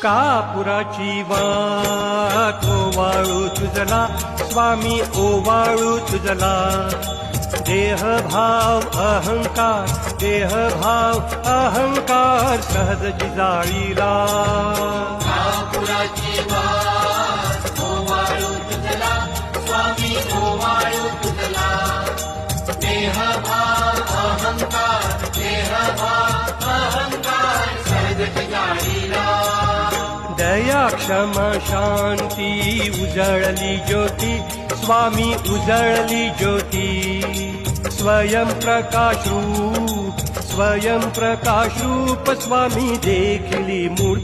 कापुराची वाट ओवाळू तुझला स्वामी ओवाळू तुझला देहभाव अहंकार सहज जाळीला कापुराची वाट ओवाळू तुझला स्वामी ओवाळू तुझला देहभाव अहंकार सहज जाळीला दया क्षमा शांती उजळली ज्योती स्वामी उजळली ज्योती स्वयं प्रकाश रूप स्वामी देखली मूर्ती